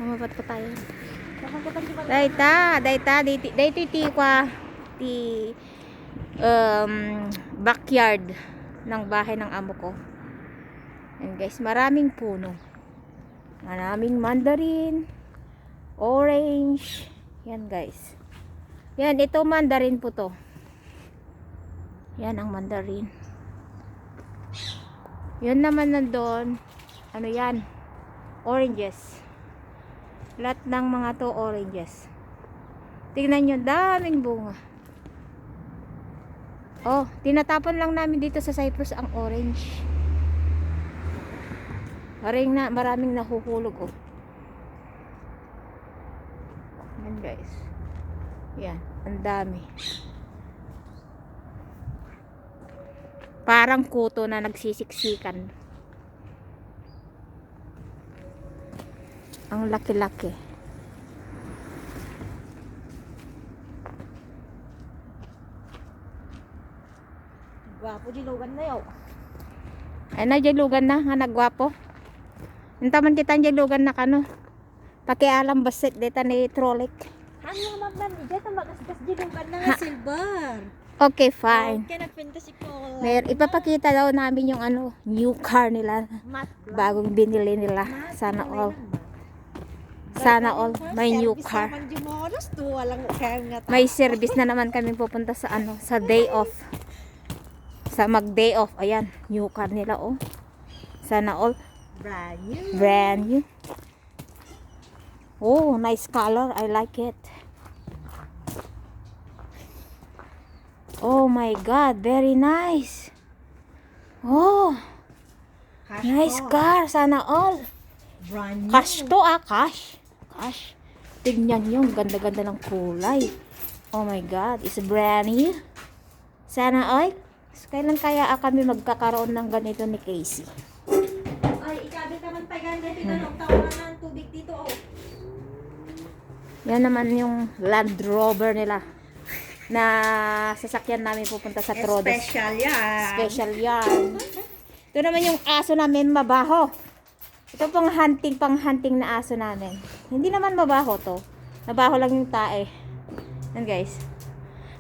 Mamapat pa tayo. Dayta, dito ti kwa ti backyard ng bahay ng amo ko. And guys, maraming puno. Maraming mandarin, orange. Yan guys. Yan, ito mandarin po to. Yan ang mandarin. Yan naman nandoon. Ano yan? Oranges. Lahat ng mga to oranges. Tingnan nyo, daming bunga. Oh, tinatapon lang namin dito sa Cyprus ang orange. Maraming nahuhulog oh. Yan guys. Yan, ang dami. Parang kuto na nagsisiksikan. Ang laki-laki. Gwapo dilugan na yaw. Ay na dilugan na nga nagwapo. Intaman kita dilugan na kano. Pakialam basit deta ni trolik. Ano naman ni dito magasgas dilugan na nga silver. Okay, fine. Okay, nagfantasy ko. Ipapakita daw namin yung ano, new car nila. Bagong binili nila. Sana all. Sana all may new car. May service na naman kami pupunta sa ano, sa day off. Sa mag-day off. Ayan, new car nila oh. Sana all Brand new. brand new. Oh, nice color. I like it. Oh my God, very nice. Oh, nice car. Sana all. Brand new. Cash to cash. Cash. Tignan nyo, ganda-ganda ng kulay. Oh my God, it's brand new. Sana all. Kailan kaya kami magkakaroon ng ganito ni Casey? Ay, ikabi ka man tayo dito ng tawanan ng tubig dito oh. Yan naman yung Land Rover nila na sasakyan namin pupunta sa Trodes. Special yan. Special yan. Ito naman yung aso namin, mabaho. Ito pang hunting na aso namin. Hindi naman mabaho to. Mabaho lang yung tae. Yan guys.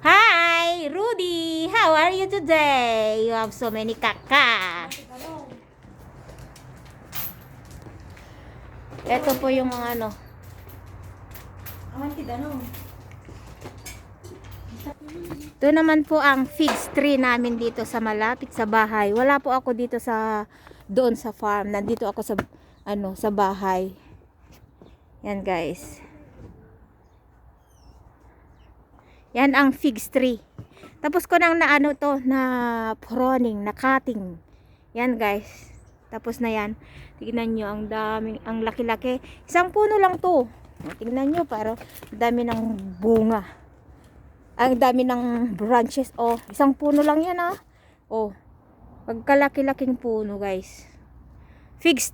Hi, Rudy! How are you today? You have so many kaka. Ito po yung mga ano. Aman kidanong. Ito naman po ang figs tree namin dito sa malapit sa bahay. Wala po ako dito sa doon sa farm. Nandito ako sa ano, sa bahay. Yan guys. Yan ang figs tree. Tapos ko nang naano to na pruning, na cutting. Yan guys. Tapos na yan. Tingnan nyo ang daming, ang laki-laki. Isang puno lang to. Tingnan nyo para dami ng bunga. Ang dami ng branches. Oh, isang puno lang yan ah. Oh, pagkalaki-laking puno guys. Figs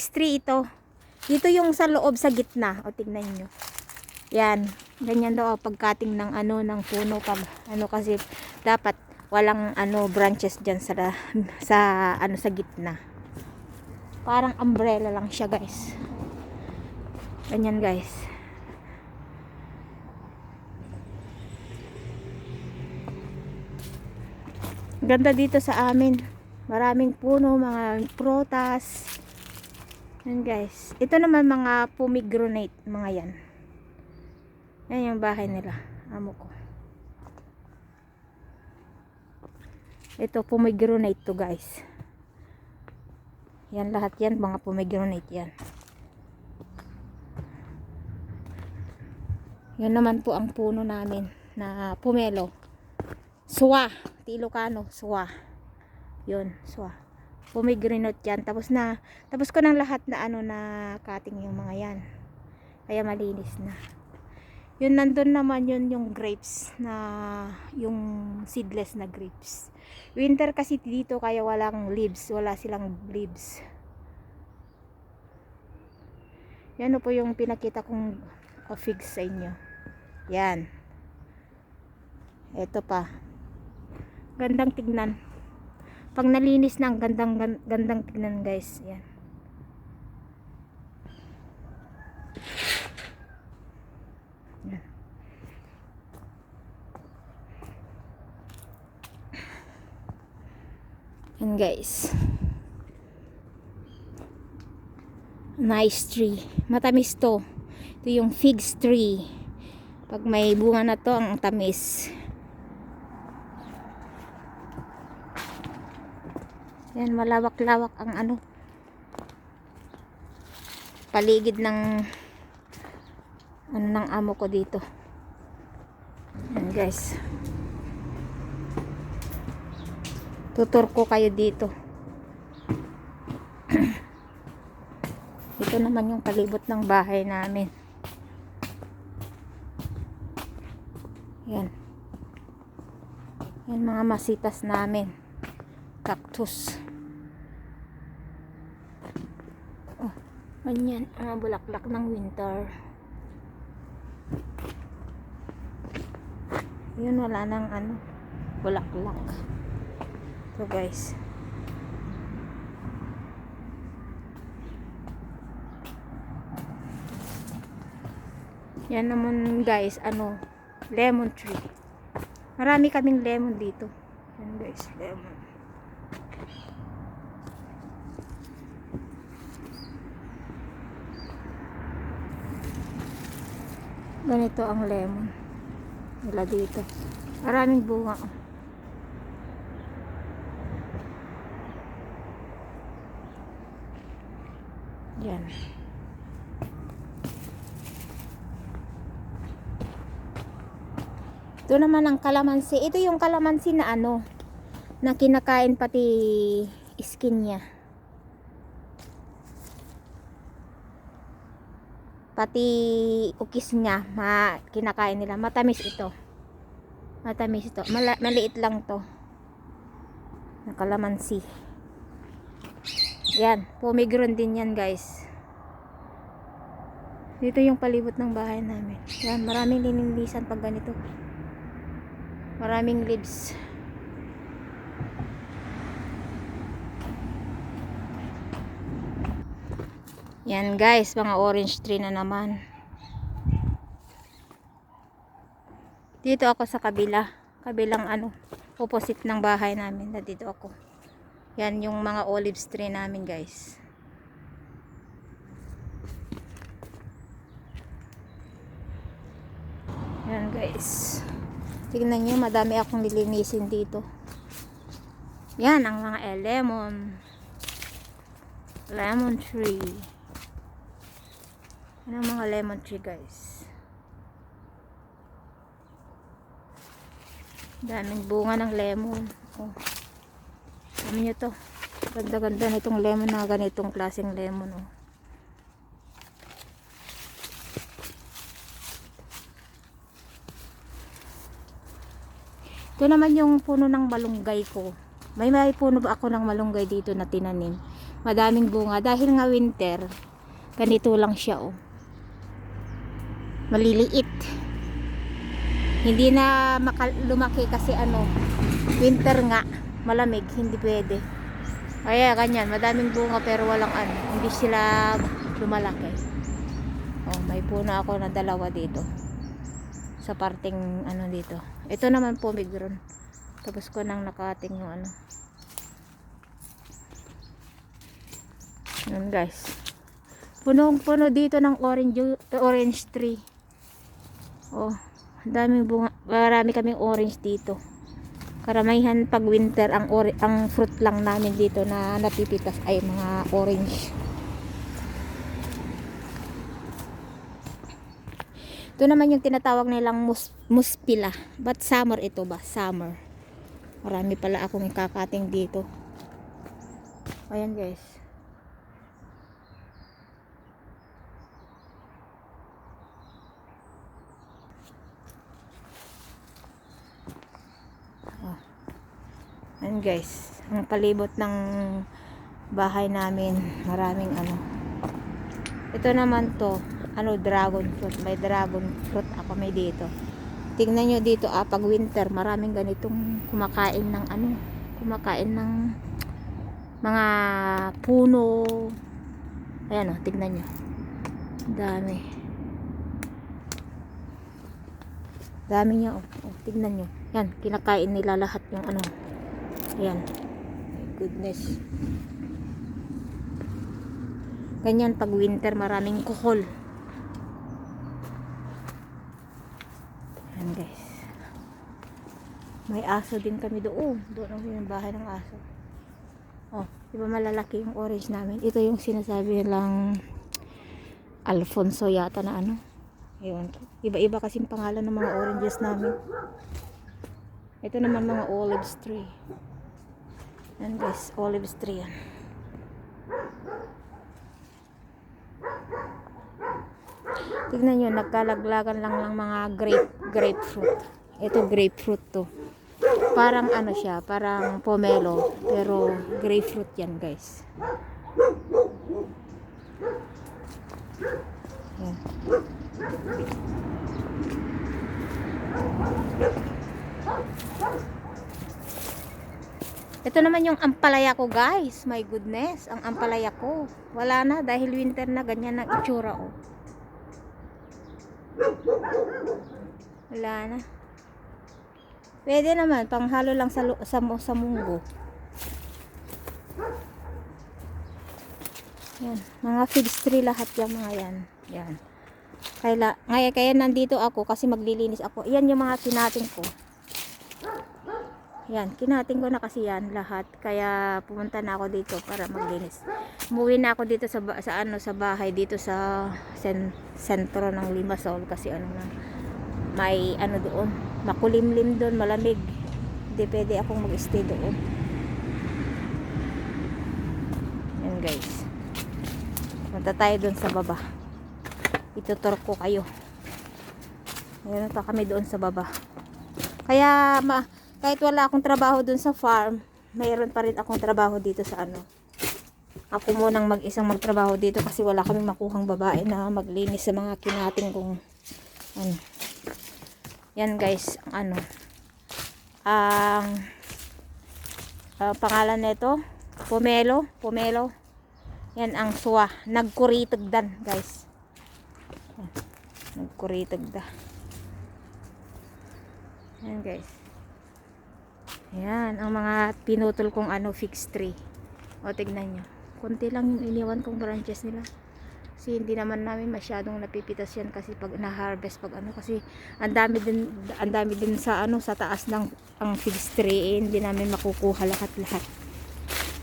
tree ito. Dito yung sa loob sa gitna. O tingnan nyo. Yan. Ganyan daw pagkating ng ano ng puno pag ano kasi dapat walang ano branches diyan sa ano sa gitna. Parang umbrella lang siya guys. Ganyan guys. Ganda dito sa amin. Maraming puno, mga prutas. Yan guys. Ito naman mga pomegranate, mga yan. Yan yung bahay nila. Amo ko. Ito pomegranate to guys. Yan lahat yan, mga pomegranate yan. Yan naman po ang puno namin na pomelo. Suwa. Ilocano, suwa. Yun, suwa. Pomegranate yan. Tapos ko ng lahat na ano na cutting yung mga yan. Kaya malinis na. Yun nandun naman yun yung grapes na yung seedless na grapes. Winter kasi dito kaya walang leaves. Wala silang leaves. Yan po yung pinakita kong figs sa inyo. Yan. Ito pa. Gandang tignan. Pag nalinis na, ang gandang tignan guys. Yan. Yan guys. Nice tree. Matamis to. Ito yung figs tree. Pag may bunga na to, ang tamis. Yan, malawak-lawak ang ano. Paligid ng ano ng amo ko dito. Yan guys. Tutur ko kayo dito. Ito naman yung palibot ng bahay namin. Yan. Yan mga masitas namin. Cactus. Oh, ganyan. Mga bulaklak ng winter. Yun, wala nang ano, bulaklak. So guys. Yan naman guys, ano, lemon tree. Marami kaming lemon dito. Yan guys, lemon. Ganito ang lemon nila dito. Maraming bunga. Yan. Ito naman ang kalamansi. Ito yung kalamansi na ano, na kinakain pati skin niya. Pati ukis niya, kinakain nila. Matamis ito. Matamis ito. Maliit lang to. Na kalamansi. Yan. Pomegranate din yan guys. Dito yung palibot ng bahay namin. Yan. Maraming linilisan pag ganito. Maraming leaves. Yan guys, mga orange tree na naman. Dito ako sa kabilang ano, opposite ng bahay namin. Dito ako. Yan yung mga olive tree namin guys. Yan guys. Tignan nyo, madami akong nilinisin dito. Yan ang mga lemon tree. Yan ang mga lemon tree guys. Daming bunga ng lemon. Oh. Alam nyo to. Ganda-ganda na itong lemon na ganitong klaseng lemon. Oh. Ito naman yung puno ng malunggay ko. May puno ba ako ng malunggay dito na tinanim. Madaming bunga. Dahil nga winter, ganito lang siya. Oh. Maliliit. Hindi na lumaki kasi ano, winter nga, malamig, hindi pwede. Kaya ganyan, madaming bunga pero walang ano, hindi sila lumalaki. Oh, may puno ako na dalawa dito. Sa parting ano dito. Ito naman pomegranate. Tapos ko nang nakating yung ano. Yan guys. Punong-puno dito ng orange tree. Oh, daming bunga. Marami kaming orange dito. Karamihan pag winter ang fruit lang namin dito na napipitas ay mga orange. Ito naman yung tinatawag nilang muspila. But summer ito ba? Summer. Marami pala akong ikakating dito. Ayan guys. Oh. Ayan guys. Ang palibot ng bahay namin. Maraming ano. Ito naman to. Ano, dragon fruit. May dragon fruit ako may dito. Tingnan nyo dito, pag winter, maraming ganitong kumakain ng ano, kumakain ng mga puno. Ayan o, tingnan nyo. Dami. Dami niya, tingnan nyo. Yan, kinakain nila lahat yung ano. Ayan. goodness. Ganyan pag winter, maraming kuhol. Ayan guys. May aso din kami doon. Doon ang yung bahay ng aso. Oh, di ba malalaki yung orange namin? Ito yung sinasabi nilang Alfonso yata na ano. Ayun. Iba-iba kasing pangalan ng mga oranges namin. Ito naman mga olive tree. Ayan guys, olive tree yan. Tignan nyo, nagkalaglagan lang mga grapefruit. Ito grapefruit to. Parang ano siya, parang pomelo, pero grapefruit yan guys. Yan. Ito naman yung ampalaya ko guys. My goodness, ang ampalaya ko. Wala na dahil winter na, ganyan ang itsura oh. Wala na. Pwede naman panghalo lang sa munggo. Yan, mga figs tree lahat yung mga yan. Yan. Kaya nandito ako kasi maglilinis ako. Yan yung mga kinating ko. Yan, kinating ko na kasi yan lahat. Kaya pumunta na ako dito para maglinis. Umuwi na ako dito sa bahay dito sa sentro ng Limassol kasi ano na may ano doon, makulimlim doon, malamig. Hindi pwede akong mag-stay doon. Yan guys. Punta tayo doon sa baba. Itutur ko kayo. Ayan pa kami doon sa baba. Kaya kahit wala akong trabaho doon sa farm, mayroon pa rin akong trabaho dito sa ano. Ako munang mag-isang magtrabaho dito kasi wala kaming makuhang babae na maglinis sa mga kinating kong ano. Yan guys, ang ano. Pangalan nito, pomelo. Yan ang suwa, nagkuritagdan guys. Nagkuritagda. Yan guys. Yan ang mga pinutol kong ano figs tree. O tignan nyo. Konti lang yung iniwan kong branches nila. Kasi hindi naman namin masyadong napipitas yan kasi pag na-harvest pag ano kasi ang dami din sa ano sa taas ng ang figs tree, hindi namin makukuha lahat.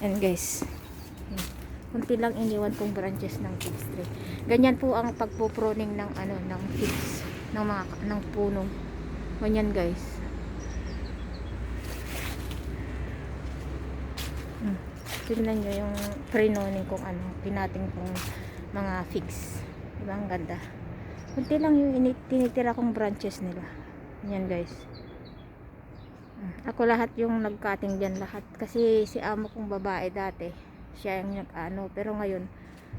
And guys. Yan. Konti lang iniwan kong branches ng figs tree. Ganyan po ang pagpo-pruning ng ano ng figs ng puno. Ganyan guys. Tingnan nyo yung prenoning kong ano, pinating kong mga figs. Diba ang ganda? Kunti lang yung tinitira kong branches nila. Yan guys. Ako lahat yung nagcutting dyan lahat. Kasi si amo kong babae dati, siya yung nag-ano. Pero ngayon,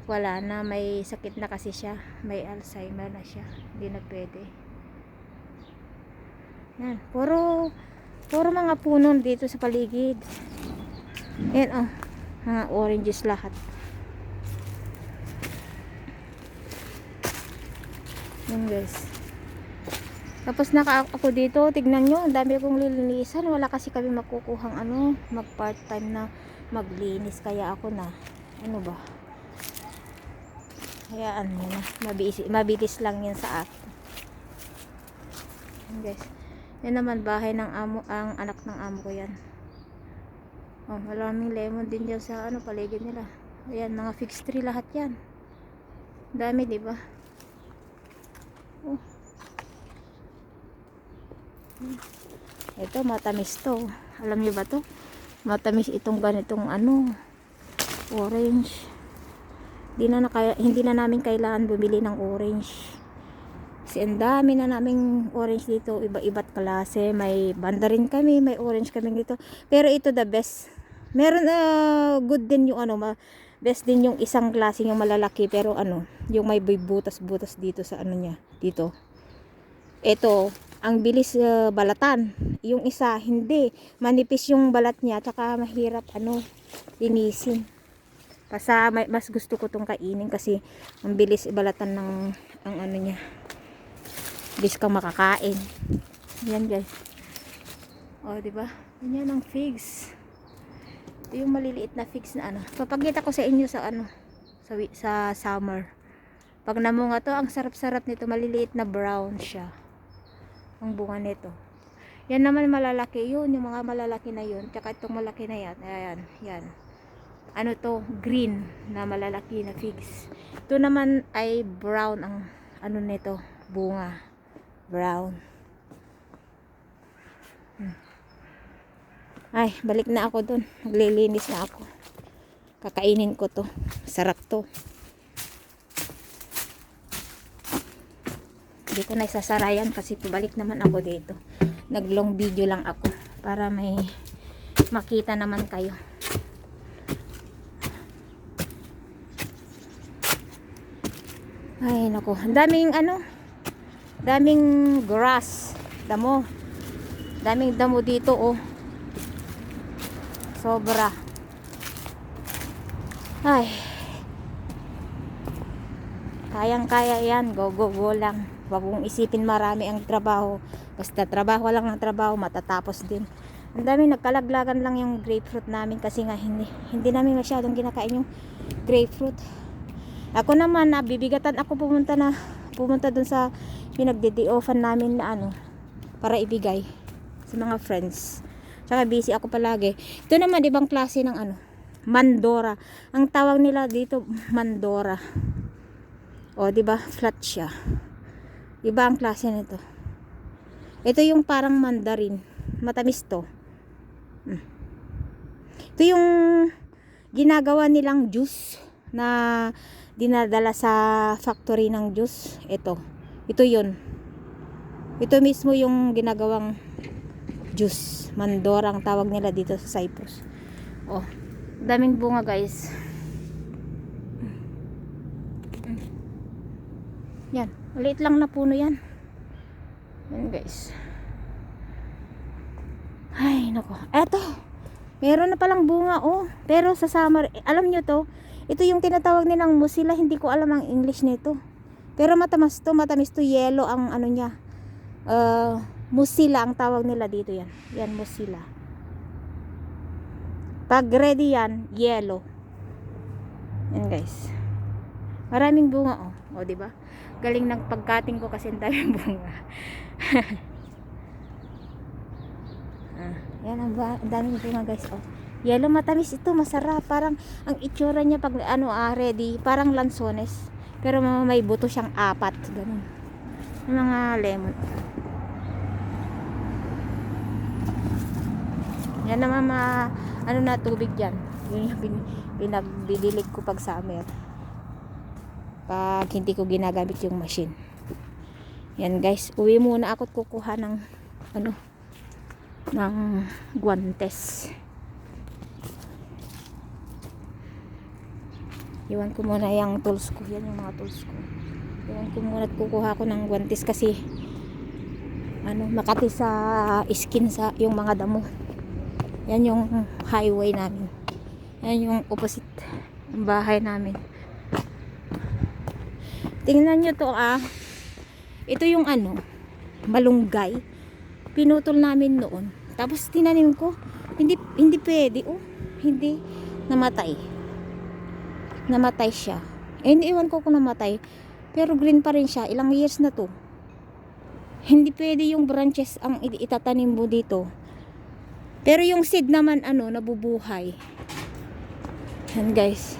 wala na. May sakit na kasi siya. May Alzheimer na siya. Hindi na pwede. Yan. Puro mga puno dito sa paligid. Yan oh. Mga oranges lahat. Yan guys. Tapos ako dito, tignan nyo, ang dami akong lilinisan. Wala kasi kami makukuhang ano, mag part time na maglinis. Kaya ako na, ano ba, hayaan nyo na, mabilis lang yan sa akin. Yan guys. Yan naman bahay ng amo, ang anak ng amo ko yan. Oh, maraming lemon din dyan sa ano, paligid nila. Ayan, mga figs tree lahat yan. Dami, di ba? Oh. Ito, matamis to. Alam niyo ba to? Matamis itong ganitong ano, orange. Hindi na namin kailangan bumili ng orange. Kasi ang dami na naming orange dito, iba-iba't klase. May mandarin kami, may orange kami dito. Pero ito the best. Meron good din yung ano, best din yung isang klase yung malalaki, pero ano, yung may butas-butas dito sa ano niya, dito. Ito, ang bilis balatan. Yung isa, hindi. Manipis yung balat niya, tsaka mahirap ano, linisin. Mas gusto ko tong kainin kasi ang bilis balatan ng ang ano niya. Bilis kang makakain. Yan guys. Oh, di ba? Yan ang figs. Ito yung maliliit na figs na ano. Papakita ko sa inyo sa ano, sa summer. Pag namunga to, ang sarap-sarap nito. Maliliit na brown siya. Ang bunga nito. Yan naman malalaki yun. Yung mga malalaki na yun. Tsaka itong malaki na yan. Ayan. Yan. Ano to? Green na malalaki na figs. Ito naman ay brown ang ano nito. Bunga. Brown. Ay, balik na ako dun. Maglilinis na ako. Kakainin ko to. Sarap to. Hindi ko na isasarayan kasi pabalik naman ako dito. Nag long video lang ako para may makita naman kayo. Ay nako, daming ano, daming grass, damo. Daming damo dito oh. Sobra. Ay. Kayang-kaya yan, go lang. Huwag mong isipin marami ang trabaho. Basta trabaho lang ng trabaho, matatapos din. Ang dami, nagkalaglagan lang yung grapefruit namin kasi nga hindi namin masyadong kinakain yung grapefruit. Ako naman, nabibigatan ako pumunta dun sa pinagde-day-offan namin na ano, para ibigay sa mga friends. Tsaka busy ako palagi. Ito naman, ibang klase ng ano, Mandora. Ang tawag nila dito, Mandora. O, di ba? Flat siya. Iba ang klase nito. Ito yung parang mandarin. Matamis to. Ito yung ginagawa nilang juice na dinadala sa factory ng juice. Ito. Ito yun. Ito mismo yung ginagawang juice. Mandora ang tawag nila dito sa Cyprus. Oh, daming bunga guys. Yan, maliit lang na puno yan. Yan guys. Ay, nako. Eto, meron na palang bunga oh. Pero sa summer, alam nyo to, ito yung tinatawag nilang musila. Hindi ko alam ang English nito. Pero matamis to, yellow ang ano niya. Musila ang tawag nila dito yan. Yan, musila. Pag ready yan, yellow. Yan guys. Maraming bunga oh. O, di ba? Galing ng pagkating ko kasi ang daming bunga. Yan ang daming bunga guys. Oh. Yellow, matamis ito, masarap. Parang ang itsura niya pag ano ready, parang lansones. Pero may buto siyang 4, ganun. Yung mga lemon. Yan naman ano na tubig diyan. Yun yung pinagdidilig ko pag summer. Pag hindi ko ginagamit yung machine. Yan guys, uwi muna ako at kukuha ng ano, ng guantes. Iwan ko muna yung tools ko. Yan yung mga tools ko. Iwan ko muna at kukuha ko ng guantes kasi ano, makati sa skin sa yung mga damo. Yan yung highway namin. Yan yung opposite ng bahay namin. Tingnan nyo to ito yung ano, malunggay. Pinutol namin noon. Tapos tinanim ko. Hindi pwede oh. Hindi namatay. Namatay siya. Hindi iwan ko kung namatay. Pero green pa rin siya. Ilang years na to. Hindi pwede yung branches ang itatanim mo dito. Pero yung seed naman ano, nabubuhay. Yan guys.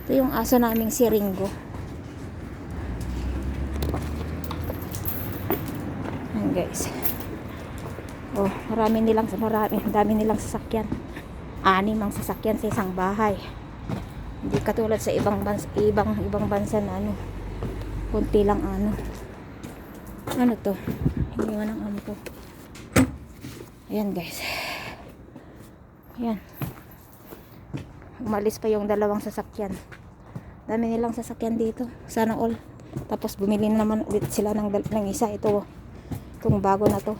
Ito yung aso naming si Ringo. Guys. Oh, dami nilang sasakyan. 6 ang sasakyan sa isang bahay. Hindi katulad sa ibang bansa na ano. Kunti lang ano. Ano to? Iniwan ng ano to. Ayan guys. Ayan. Umalis pa yung 2 sasakyan. Dami nilang sasakyan dito. Sana all. Tapos bumili naman ulit sila ng isa. Ito itong bago na to.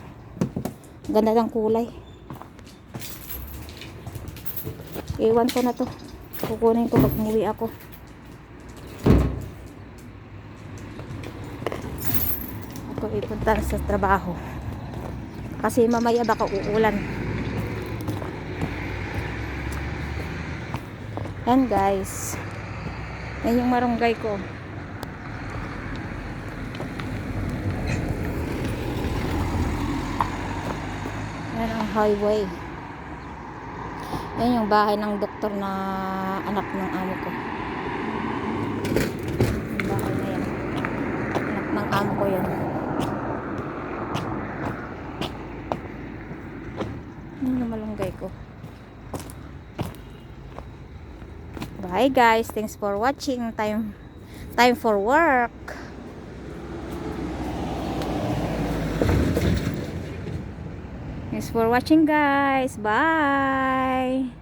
Ganda ng kulay. Iwan ko na to. Kukunin ko pag umuwi ako. Ako ipunta sa trabaho. Kasi mamaya baka uulan. Yan guys. Yan yung marunggay ko. Yan ang highway. Yan yung bahay ng doktor na anak ng amo ko. Yung bahay na yan. Anak ng amo ko yan. Yan yung malunggay ko. Bye guys. Thanks for watching. Time for work. Thanks for watching guys. Bye.